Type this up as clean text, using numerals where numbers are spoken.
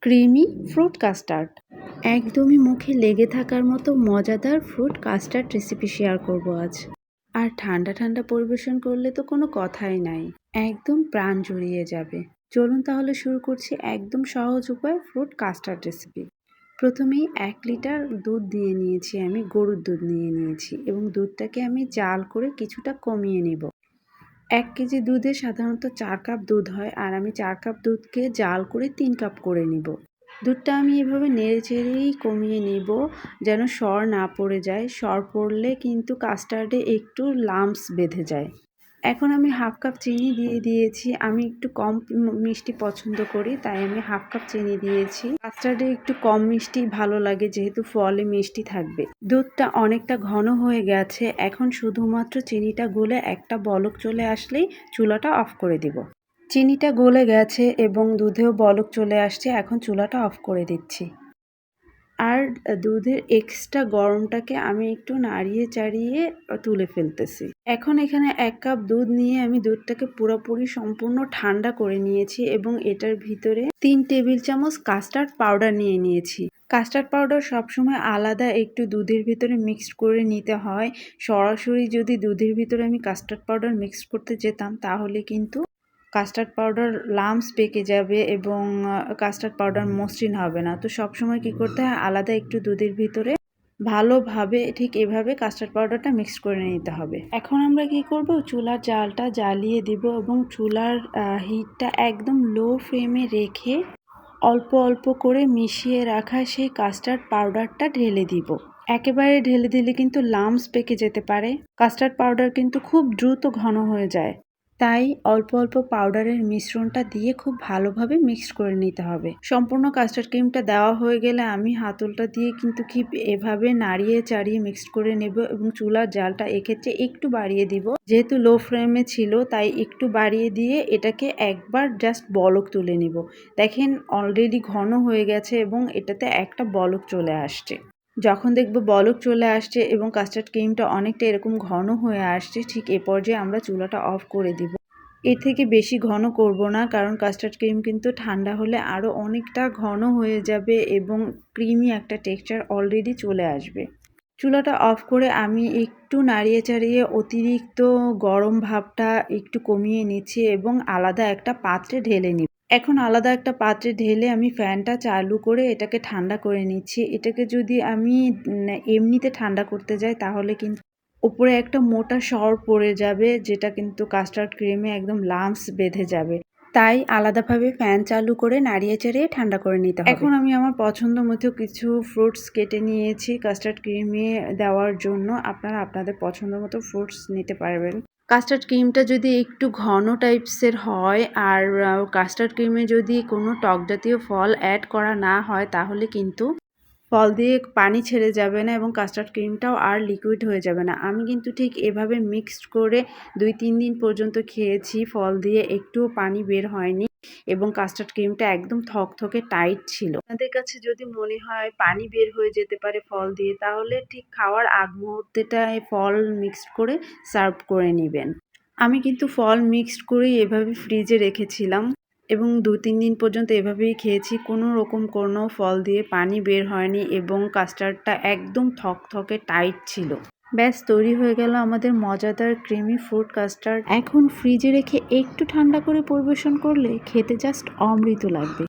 Creamy fruit custard একদমই মুখে লেগে থাকার মতো মজাদার ফ্রুট কাস্টার্ড রেসিপি শেয়ার করব আজ। আর ঠান্ডা ঠান্ডা পরিবেশন করলে তো কোনো কথাই নাই, একদম প্রাণ জুড়িয়ে যাবে। চলুন তাহলে শুরু করছি একদম সহজ উপায় ফ্রুট কাস্টার্ড রেসিপি। প্রথমেই 1 লিটার দুধ দিয়ে নিয়েছি, আমি গরুর দুধ নিয়ে নিয়েছি এবং দুধটাকে আমি জাল করে কিছুটা কমিয়ে নেব। 1 কেজি দুধে সাধারণত 4 কাপ দুধ হয়, আর আমি 4 কাপ দুধকে জাল করে 3 কাপ করে নিব। দুধটা আমি এভাবে নেড়ে চেড়েই কমিয়ে নিব, যেন সর না পড়ে যায়। সর পড়লে কিন্তু কাস্টার্ডে একটু লাম্পস বেঁধে যায়। এখন আমি হাফ কাপ চিনি দিয়ে দিয়েছি। আমি একটু কম মিষ্টি পছন্দ করি, তাই আমি হাফ কাপ চিনি দিয়েছি। কাস্টার্ডে একটু কম মিষ্টি ভালো লাগে, যেহেতু ফলে মিষ্টি থাকবে। দুধটা অনেকটা ঘন হয়ে গেছে, এখন শুধুমাত্র চিনিটা গলে একটা বলক চলে আসলেই চুলাটা অফ করে দিব। চিনিটা গলে গেছে এবং দুধেও বলক চলে আসছে, এখন চুলাটা অফ করে দিচ্ছি। আর দুধের এক্সট্রা গরমটাকে আমি একটু নাড়িয়ে চাড়িয়ে তুলে ফেলতেছি। এখন এখানে 1 কাপ দুধ নিয়ে আমি দুধটাকে পুরোপুরি সম্পূর্ণ ঠান্ডা করে নিয়েছি এবং এটার ভিতরে 3 টেবিল চামচ কাস্টার্ড পাউডার নিয়ে নিয়েছি। কাস্টার্ড পাউডার সবসময় আলাদা একটু দুধের ভিতরে মিক্সড করে নিতে হয়। সরাসরি যদি দুধের ভিতরে আমি কাস্টার্ড পাউডার মিক্স করতে যেতাম, তাহলে কিন্তু কাস্টার্ড পাউডার লাম্পস পেকে যাবে এবং কাস্টার্ড পাউডার মসৃণ হবে না। তো সবসময় কী করতে হয়, আলাদা একটু দুধের ভিতরে ভালোভাবে ঠিক এভাবে কাস্টার্ড পাউডারটা মিক্স করে নিতে হবে। এখন আমরা কি করব, চুলার জালটা জ্বালিয়ে দিব এবং চুলার হিটটা একদম লো ফ্লেমে রেখে অল্প অল্প করে মিশিয়ে রাখা সেই কাস্টার্ড পাউডারটা ঢেলে দিব। একেবারে ঢেলে দিলে কিন্তু লাম্পস পেকে যেতে পারে। কাস্টার্ড পাউডার কিন্তু খুব দ্রুত ঘন হয়ে যায়, তাই অল্প অল্প পাউডারের মিশ্রণটা দিয়ে খুব ভালোভাবে মিক্স করে নিতে হবে। সম্পূর্ণ কাস্টার্ড ক্রিমটা দেওয়া হয়ে গেলে আমি হাতলটা দিয়ে কিন্তু এভাবে নাড়িয়ে চাড়িয়ে মিক্সড করে নেব এবং চুলার জালটা এক্ষেত্রে একটু বাড়িয়ে দিব। যেহেতু লো ফ্লেমে ছিল, তাই একটু বাড়িয়ে দিয়ে এটাকে একবার জাস্ট বলক তুলে নিব। দেখেন অলরেডি ঘন হয়ে গেছে এবং এটাতে একটা বলক চলে আসছে। যখন দেখব বলক চলে আসছে এবং কাস্টার্ড ক্রিমটা অনেকটা এরকম ঘন হয়ে আসছে, ঠিক এ পর্যায়ে আমরা চুলাটা অফ করে দিব। এর থেকে বেশি ঘন করব না, কারণ কাস্টার্ড ক্রিম কিন্তু ঠান্ডা হলে আরও অনেকটা ঘন হয়ে যাবে এবং ক্রিমি একটা টেক্সচার অলরেডি চলে আসবে। চুলাটা অফ করে আমি একটু নাড়িয়ে চাড়িয়ে অতিরিক্ত গরম ভাবটা একটু কমিয়ে নিচ্ছি এবং আলাদা একটা পাত্রে ঢেলে নিই। এখন আলাদা একটা পাত্রে ঢেলে আমি ফ্যানটা চালু করে এটাকে ঠান্ডা করে নিচ্ছি। এটাকে যদি আমি এমনিতে ঠান্ডা করতে যাই, তাহলে কিন্তু উপরে একটা মোটা সর পড়ে যাবে, যেটা কিন্তু কাস্টার্ড ক্রিমে একদম লাম্পস বেঁধে যাবে। তাই আলাদাভাবে ফ্যান চালু করে নাড়িয়ে চাড়িয়ে ঠান্ডা করে নিতে হবে। এখন আমি আমার পছন্দ মতো কিছু ফ্রুটস কেটে নিয়েছি কাস্টার্ড ক্রিমে দেওয়ার জন্য। আপনারা আপনাদের পছন্দ মতো ফ্রুটস নিতে পারবেন। কাস্টার্ড ক্রিমটা যদি একটু ঘন টাইপসের হয় আর কাস্টার্ড ক্রিমে যদি কোনো টক জাতীয় ফল অ্যাড করা না হয়, তাহলে কিন্তু ফল দিয়ে পানি ছেড়ে যাবে না এবং কাস্টার্ড ক্রিমটাও আর লিকুইড হয়ে যাবে না। আমি কিন্তু ঠিক এভাবে মিক্সড করে 2-3 দিন পর্যন্ত খেয়েছি, ফল দিয়ে একটুও পানি বের হয়নি এবং কাস্টার্ড ক্রিমটা একদম থকথকে টাইট ছিল। আপনাদের কাছে যদি মনে হয় পানি বের হয়ে যেতে পারে ফল দিয়ে, তাহলে ঠিক খাওয়ার আগ মুহূর্তেটায় ফল মিক্সড করে সার্ভ করে নেবেন। আমি কিন্তু ফল মিক্সড করে এভাবে ফ্রিজে রেখেছিলাম এবং 2-3 দিন পর্যন্ত এভাবেই খেয়েছি। কোনো রকম কোনো ফল দিয়ে পানি বের হয়নি এবং কাস্টার্ডটা একদম থকথকে টাইট ছিল। ব্যাস, তৈরি হয়ে গেল আমাদের মজাদার ক্রিমি ফ্রুট কাস্টার্ড। এখন ফ্রিজে রেখে একটু ঠান্ডা করে পরিবেশন করলে খেতে জাস্ট অমৃত লাগবে।